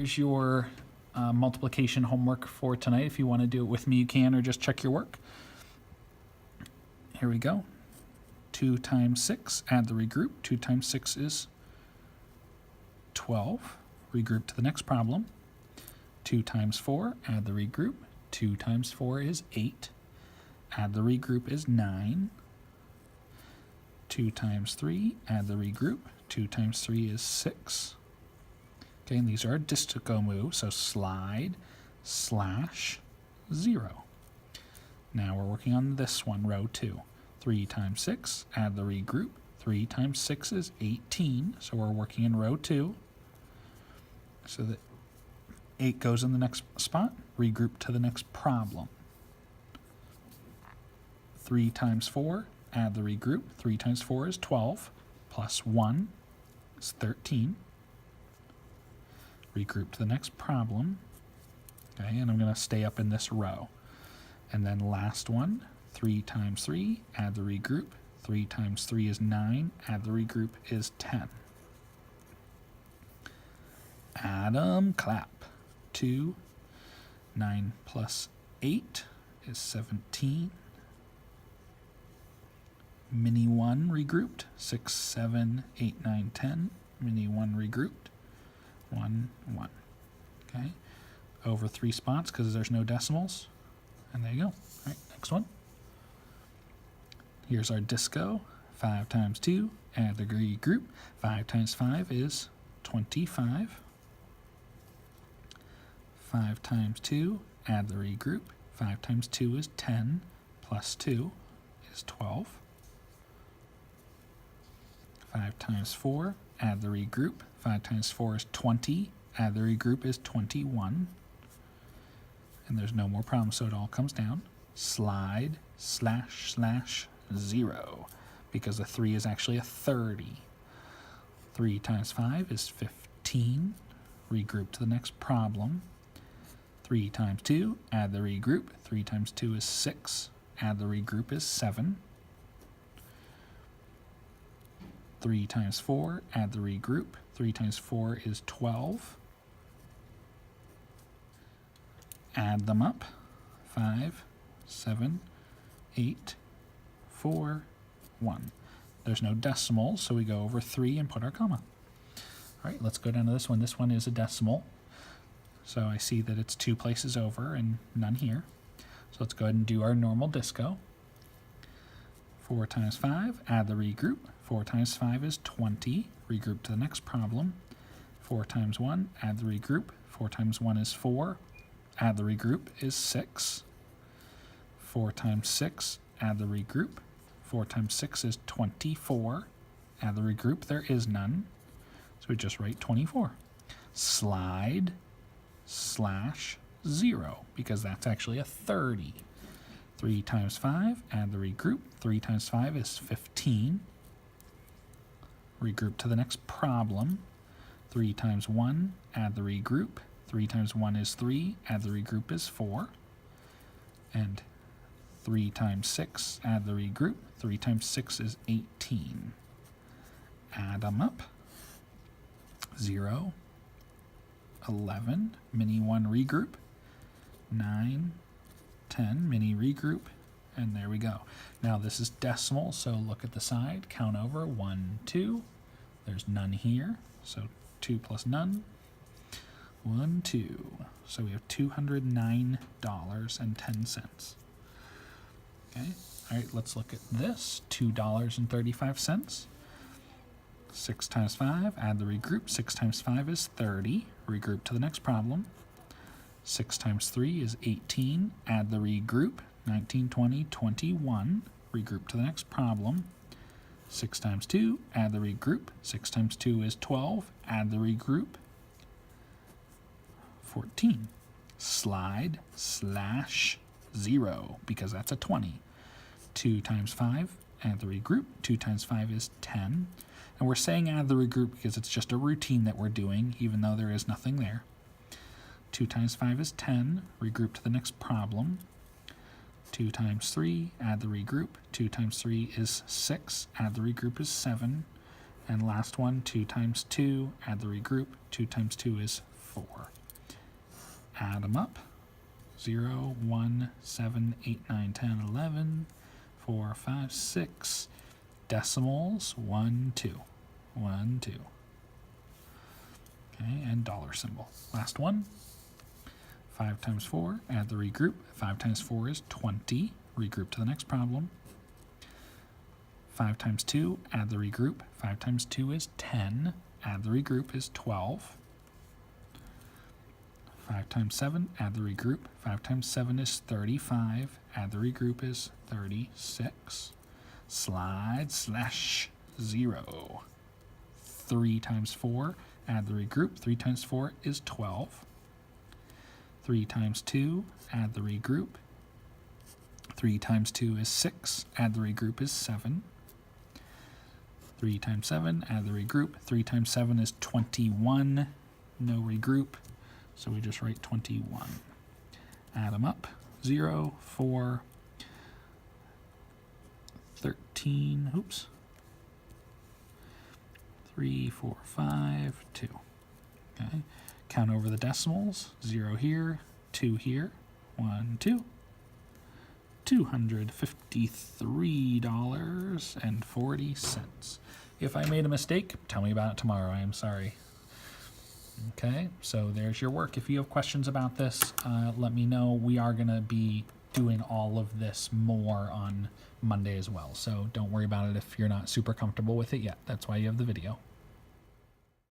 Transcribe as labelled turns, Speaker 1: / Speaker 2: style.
Speaker 1: here's your multiplication homework for tonight. If you want to do it with me, you can, or just check your work. Here we go. 2 times 6, add the regroup. 2 times 6 is 12. Regroup to the next problem. 2 times 4, add the regroup. 2 times 4 is 8. Add the regroup is 9. 2 times 3, add the regroup. 2 times 3 is 6. Okay, and these are disco moves, so slide, slash, 0. Now we're working on this one, row 2. 3 times 6, add the regroup. 3 times 6 is 18, so we're working in row 2. So that 8 goes in the next spot, regroup to the next problem. 3 times 4, add the regroup. 3 times 4 is 12, plus 1 is 13. Regroup to the next problem. Okay, and I'm going to stay up in this row. And then last one, 3 times 3, add the regroup. 3 times 3 is 9, add the regroup is 10. Adam, clap. 2, 9 plus 8 is 17. Mini 1 regrouped, 6, 7, 8, 9, 10. Mini 1 regrouped, 1, 1. Okay, over 3 spots because there's no decimals. And there you go. All right, next one. Here's our disco. 5 times 2, add the regroup. 5 times 5 is 25. 5 times 2, add the regroup. 5 times 2 is 10, plus 2 is 12. 5 times 4, add the regroup. 5 times 4 is 20, add the regroup is 21. And there's no more problems, so it all comes down. Slide, slash, slash, 0, because a 3 is actually a 30. 3 times 5 is 15. Regroup to the next problem. 3 times 2, add the regroup. 3 times 2 is 6. Add the regroup is 7. 3 times 4, add the regroup. 3 times 4 is 12. Add them up. 5, 7, 8, 4, 1. There's no decimals, so we go over 3 and put our comma. All right, let's go down to this one. This one is a decimal. So I see that it's 2 places over and none here. So let's go ahead and do our normal disco. 4 times 5, add the regroup. 4 times 5 is 20. Regroup to the next problem. 4 times 1, add the regroup. 4 times 1 is 4. Add the regroup is 6. 4 times 6, add the regroup. 4 times 6 is 24. Add the regroup, there is none. So we just write 24. Slide, slash, 0, because that's actually a 30. 3 times 5, add the regroup. 3 times 5 is 15. Regroup to the next problem. 3 times 1, add the regroup. 3 times 1 is 3, add the regroup is 4. And 3 times 6, add the regroup. 3 times 6 is 18. Add them up. 0, 11, mini 1 regroup. 9, 10, mini regroup. And there we go. Now this is decimal, so look at the side, count over. 1, 2. There's none here, so 2 plus none. 1, 2. So we have $209.10. Okay. All right, let's look at this. $2.35. 6 times 5, add the regroup. 6 times 5 is 30. Regroup to the next problem. 6 times 3 is 18. Add the regroup. 19, 20, 21. Regroup to the next problem. 6 times 2, add the regroup. 6 times 2 is 12. Add the regroup. 14. Slide, slash, 0, because that's a 20. 2 times 5, add the regroup. 2 times 5 is 10. And we're saying add the regroup because it's just a routine that we're doing, even though there is nothing there. 2 times 5 is 10. Regroup to the next problem. 2 times 3, add the regroup. 2 times 3 is 6. Add the regroup is 7. And last one, 2 times 2, add the regroup. 2 times 2 is 4. Add them up. 0, 1, 7, 8, 9, 10, 11, 4, 5, 6. Decimals, 1, 2. 1, 2. Okay, and dollar symbol. Last one. 5 times 4, add the regroup. 5 times 4 is 20. Regroup to the next problem. 5 times 2, add the regroup. 5 times 2 is 10. Add the regroup is 12. 5 times 7, add the regroup. 5 times 7 is 35. Add the regroup is 36. Slide slash 0. 3 times 4, add the regroup. 3 times 4 is 12. 3 times 2, add the regroup. 3 times 2 is 6. Add the regroup is 7. 3 times 7, add the regroup. 3 times 7 is 21. No regroup, so we just write 21. Add them up. 0, 4, 13, oops. 3, 4, 5, 2. Okay. Count over the decimals. 0 here, 2 here, 1, 2. $253.40. If I made a mistake, tell me about it tomorrow. I am sorry. Okay, so there's your work. If you have questions about this, let me know. We are going to be doing all of this more on Monday as well. So don't worry about it if you're not super comfortable with it yet. That's why you have the video.